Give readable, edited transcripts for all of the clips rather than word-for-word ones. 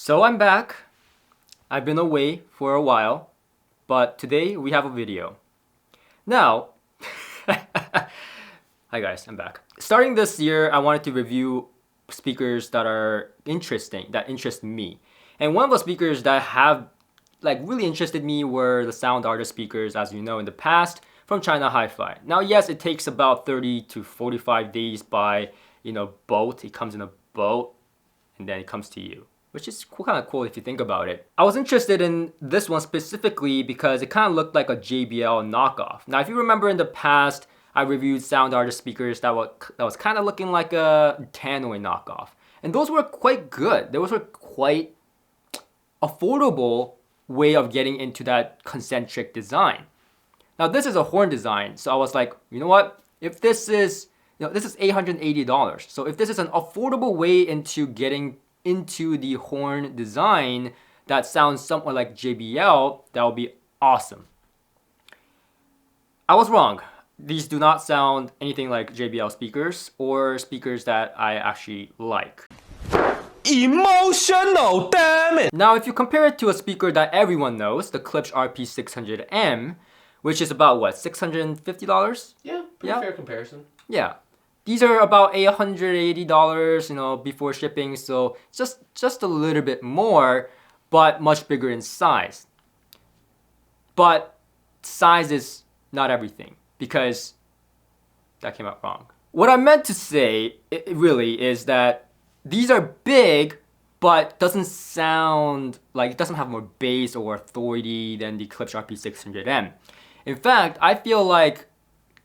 So I'm back. I've been away for a while, but today we have a video. Now, hi guys, I'm back. Starting this year, I wanted to review speakers that are interesting, that interest me. And one of the speakers that have really interested me were the sound artist speakers, as you know, in the past from China Hifi. Now, yes, it takes about 30 to 45 days by, boat. It comes in a boat and then it comes to you, which is kind of cool if you think about it. I was interested in this one specifically because it kind of looked like a JBL knockoff. Now, if you remember in the past, I reviewed sound artist speakers that was kind of looking like a Tannoy knockoff. And those were quite good. Those were quite affordable way of getting into that concentric design. Now, this is a horn design, so I was like, you know what? If this is, this is $880. So if this is an affordable way into getting into the horn design that sounds somewhat like JBL, that would be awesome. I was wrong. These do not sound anything like JBL speakers or speakers that I actually like. Emotional, damn it! Now, if you compare it to a speaker that everyone knows, the Klipsch RP600M, which is about what, $650? Yeah, pretty fair comparison. Yeah. These are about $880, before shipping, so just a little bit more, but much bigger in size. But size is not everything, because that came out wrong. What I meant to say, really, is that these are big, but doesn't sound like, it doesn't have more bass or authority than the Klipsch RP600M. In fact, I feel like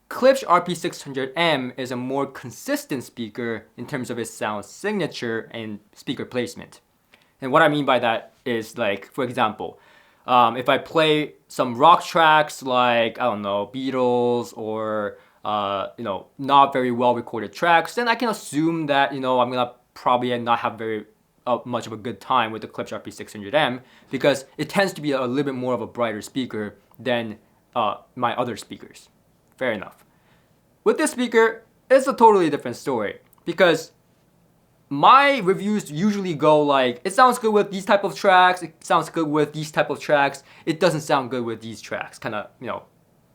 Klipsch RP600M is a more consistent speaker in terms of its sound signature and speaker placement. And what I mean by that is, like, for example, if I play some rock tracks like, I don't know, Beatles or, not very well recorded tracks, then I can assume that, I'm gonna probably not have very much of a good time with the Klipsch RP600M because it tends to be a little bit more of a brighter speaker than my other speakers. Fair enough. With this speaker, it's a totally different story because my reviews usually go like, it sounds good with these type of tracks, it sounds good with these type of tracks, it doesn't sound good with these tracks, kind of,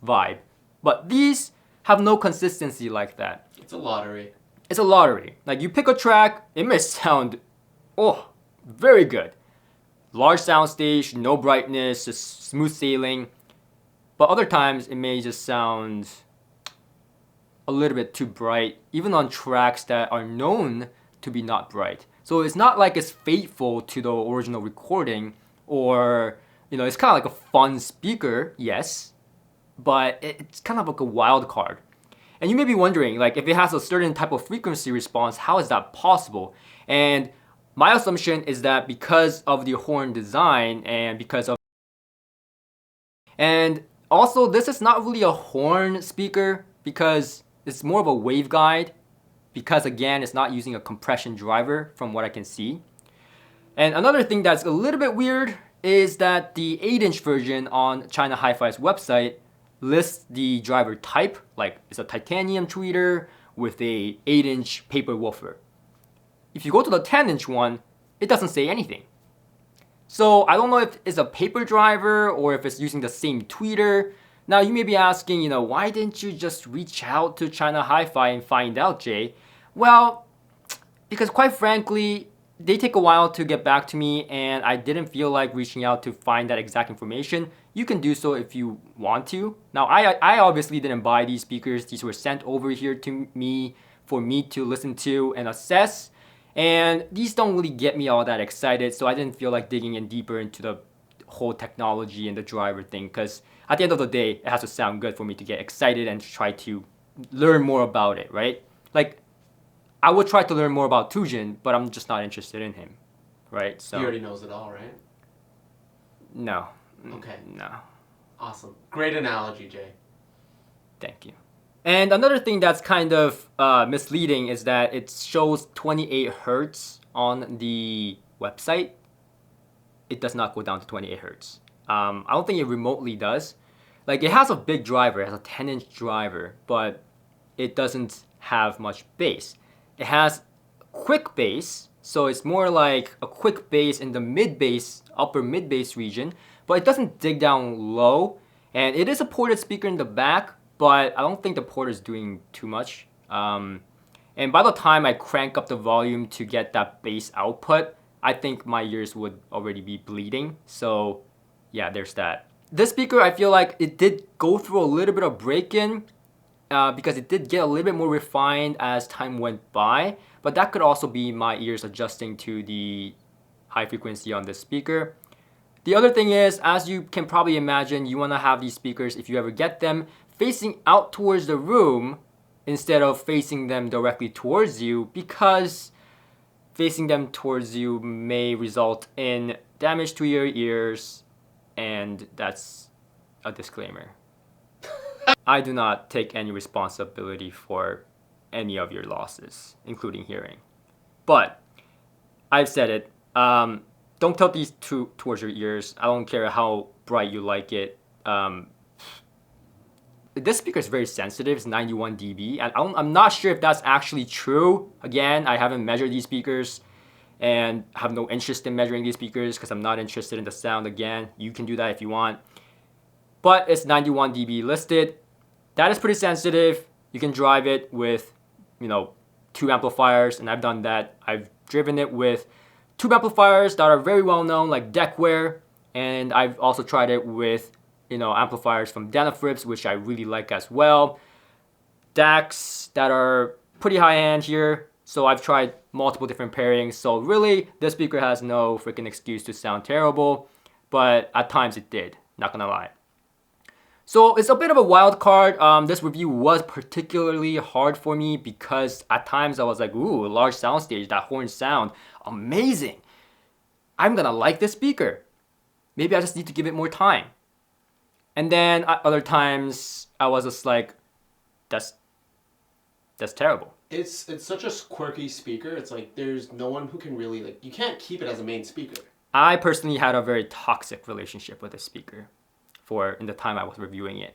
vibe. But these have no consistency like that. It's a lottery. It's a lottery. Like, you pick a track, it may sound, very good. Large soundstage, no brightness, just smooth sailing. But other times, it may just sound a little bit too bright, even on tracks that are known to be not bright. So it's not like it's faithful to the original recording, or, it's kind of like a fun speaker, yes, but it's kind of like a wild card. And you may be wondering, like, if it has a certain type of frequency response, how is that possible? And my assumption is that because of the horn design and because of... And also, this is not really a horn speaker because it's more of a waveguide because, again, it's not using a compression driver from what I can see. And another thing that's a little bit weird is that the 8-inch version on China Hifi's website lists the driver type, like it's a titanium tweeter with a 8-inch paper woofer. If you go to the 10-inch one, it doesn't say anything. So I don't know if it's a paper driver or if it's using the same tweeter. Now you may be asking, why didn't you just reach out to China Hifi and find out, Jay? Well, because quite frankly, they take a while to get back to me and I didn't feel like reaching out to find that exact information. You can do so if you want to. Now, I obviously didn't buy these speakers. These were sent over here to me for me to listen to and assess. And these don't really get me all that excited, so I didn't feel like digging in deeper into the whole technology and the driver thing, because at the end of the day, it has to sound good for me to get excited and try to learn more about it, right? Like, I would try to learn more about Tujin, but I'm just not interested in him, right? So he already knows it all, right? No. Okay. No. Awesome. Great analogy, Jay. Thank you. And another thing that's kind of misleading is that it shows 28 hertz on the website. It does not go down to 28 hertz. I don't think it remotely does. Like, it has a big driver, it has a 10-inch driver, but it doesn't have much bass. It has quick bass, So it's more like a quick bass in the mid bass, upper mid bass region, but it doesn't dig down low. And it is a ported speaker in the back, but I don't think the port is doing too much. And by the time I crank up the volume to get that bass output, I think my ears would already be bleeding. So yeah, there's that. This speaker, I feel like it did go through a little bit of break-in because it did get a little bit more refined as time went by. But that could also be my ears adjusting to the high frequency on this speaker. The other thing is, as you can probably imagine, you want to have these speakers, if you ever get them, facing out towards the room instead of facing them directly towards you, because facing them towards you may result in damage to your ears, and that's a disclaimer. I do not take any responsibility for any of your losses, including hearing. But I've said it. Don't tilt these towards your ears. I don't care how bright you like it. This speaker is very sensitive. It's 91 dB. And I'm not sure if that's actually true. Again, I haven't measured these speakers and have no interest in measuring these speakers because I'm not interested in the sound. Again, you can do that if you want. But it's 91 dB listed. That is pretty sensitive. You can drive it with, 2 amplifiers, and I've done that. I've driven it with tube amplifiers that are very well known, like Deckware, and I've also tried it with amplifiers from Denafrips, which I really like as well. DACs that are pretty high end here, so I've tried multiple different pairings. So really, this speaker has no freaking excuse to sound terrible, but at times it did, not gonna lie. So it's a bit of a wild card. This review was particularly hard for me because at times I was like, ooh, a large soundstage, that horn sound, amazing. I'm gonna like this speaker. Maybe I just need to give it more time. And then at other times I was just like, that's terrible. It's such a quirky speaker. It's like there's no one who can really you can't keep it as a main speaker. I personally had a very toxic relationship with this speaker in the time I was reviewing it.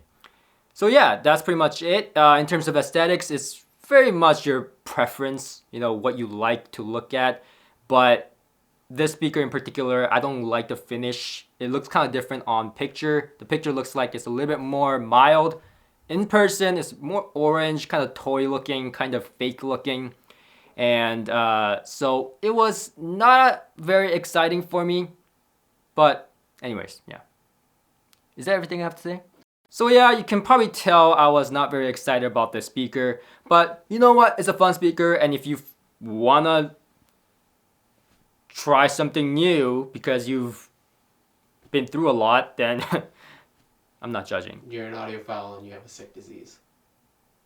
So yeah, that's pretty much it. In terms of aesthetics, it's very much your preference, what you like to look at. But this speaker in particular, I don't like the finish. It looks kind of different on picture. The picture looks like it's a little bit more mild. In person, it's more orange, kind of toy looking, kind of fake looking. And so it was not very exciting for me. But anyways, yeah. Is that everything I have to say? So yeah, you can probably tell I was not very excited about this speaker. But you know what? It's a fun speaker, and if you wanna try something new because you've been through a lot, then I'm not judging. You're an audiophile and you have a sick disease.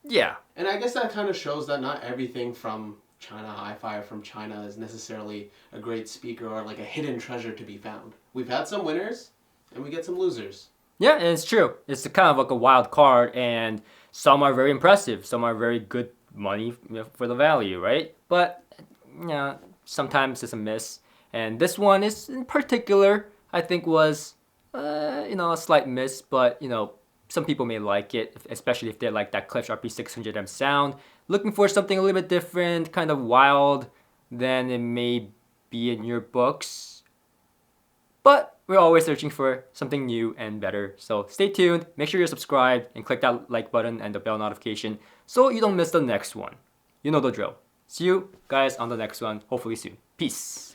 Yeah. And I guess that kind of shows that not everything from China Hifi or from China is necessarily a great speaker or like a hidden treasure to be found. We've had some winners and we get some losers. Yeah, and it's true. It's kind of like a wild card, and some are very impressive. Some are very good money for the value, right? But sometimes it's a miss. And this one is in particular, I think was, a slight miss. But some people may like it, especially if they like that Klipsch RP600M sound. Looking for something a little bit different, kind of wild, than it may be in your books. But we're always searching for something new and better. So stay tuned, make sure you're subscribed, and click that like button and the bell notification so you don't miss the next one. You know the drill. See you guys on the next one, hopefully soon. Peace.